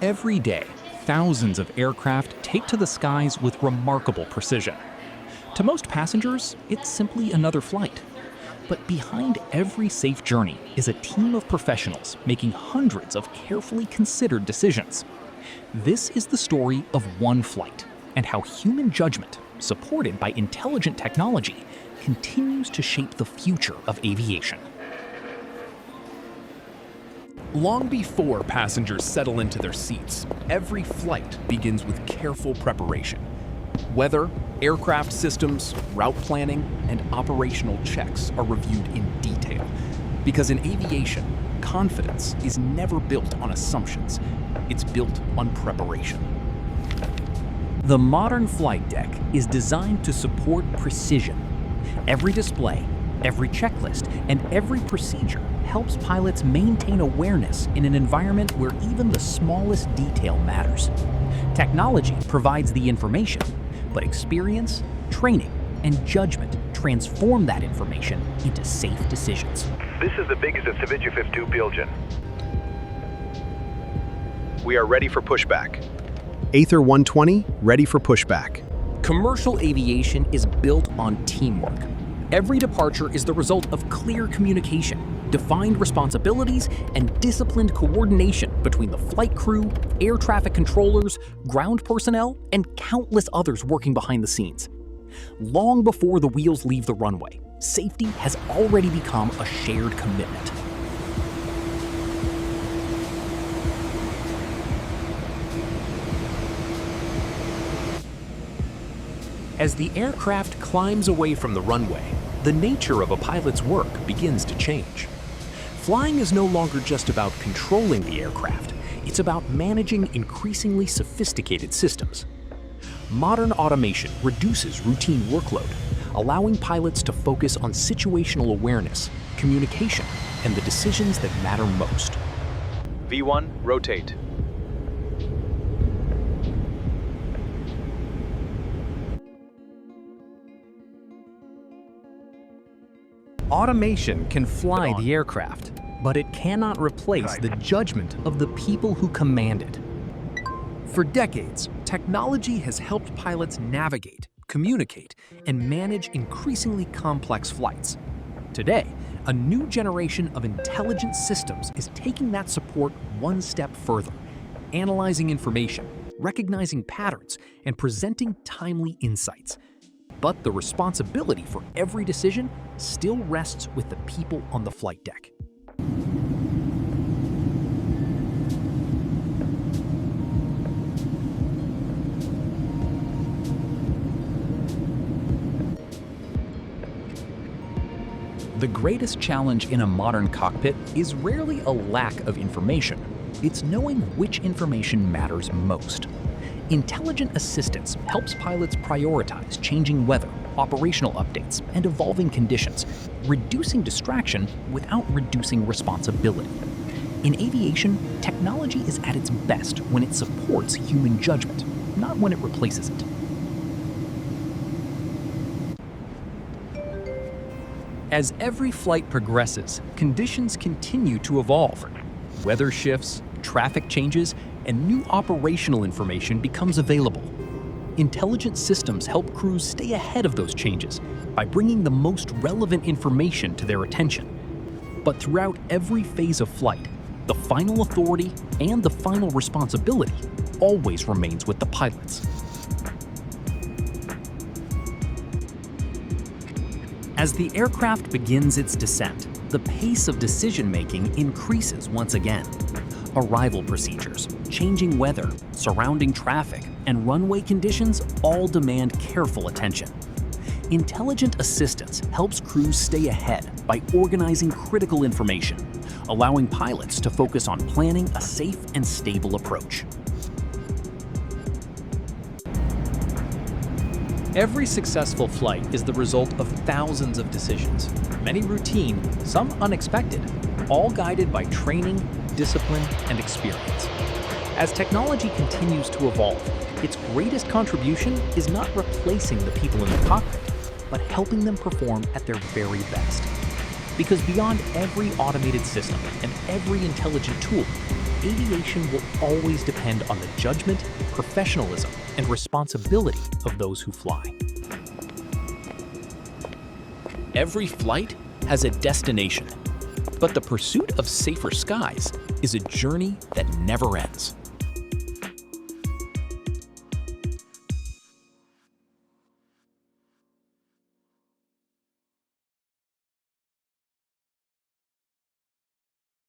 Every day, thousands of aircraft take to the skies with remarkable precision. To most passengers, it's simply another flight. But behind every safe journey is a team of professionals making hundreds of carefully considered decisions. This is the story of one flight and how human judgment, supported by intelligent technology, continues to shape the future of aviation. Long before passengers settle into their seats, every flight begins with careful preparation. Weather, aircraft systems, route planning, and operational checks are reviewed in detail. Because in aviation, confidence is never built on assumptions. It's built on preparation. The modern flight deck is designed to support precision. Every display, every checklist, and every procedure helps pilots maintain awareness in an environment where even the smallest detail matters. Technology provides the information, but experience, training, and judgment transform that information into safe decisions. This is the biggest of Savitja 52 Bilgen. We are ready for pushback. Aether 120, ready for pushback. Commercial aviation is built on teamwork. Every departure is the result of clear communication, defined responsibilities, and disciplined coordination between the flight crew, air traffic controllers, ground personnel, and countless others working behind the scenes. Long before the wheels leave the runway, safety has already become a shared commitment. As the aircraft climbs away from the runway, the nature of a pilot's work begins to change. Flying is no longer just about controlling the aircraft, it's about managing increasingly sophisticated systems. Modern automation reduces routine workload, allowing pilots to focus on situational awareness, communication, and the decisions that matter most. V1, rotate. Automation can fly the aircraft, but it cannot replace the judgment of the people who command it. For decades, technology has helped pilots navigate, communicate, and manage increasingly complex flights. Today, a new generation of intelligent systems is taking that support one step further, analyzing information, recognizing patterns, and presenting timely insights. But the responsibility for every decision still rests with the people on the flight deck. The greatest challenge in a modern cockpit is rarely a lack of information. It's knowing which information matters most. Intelligent assistance helps pilots prioritize changing weather, operational updates, and evolving conditions, reducing distraction without reducing responsibility. In aviation, technology is at its best when it supports human judgment, not when it replaces it. As every flight progresses, conditions continue to evolve. Weather shifts, traffic changes, and new operational information becomes available. Intelligent systems help crews stay ahead of those changes by bringing the most relevant information to their attention. But throughout every phase of flight, the final authority and the final responsibility always remains with the pilots. As the aircraft begins its descent, the pace of decision-making increases once again. Arrival procedures, changing weather, surrounding traffic, and runway conditions all demand careful attention. Intelligent assistance helps crews stay ahead by organizing critical information, allowing pilots to focus on planning a safe and stable approach. Every successful flight is the result of thousands of decisions, many routine, some unexpected, all guided by training, discipline, and experience. As technology continues to evolve, its greatest contribution is not replacing the people in the cockpit, but helping them perform at their very best. Because beyond every automated system and every intelligent tool, aviation will always depend on the judgment, professionalism, and responsibility of those who fly. Every flight has a destination, but the pursuit of safer skies is a journey that never ends.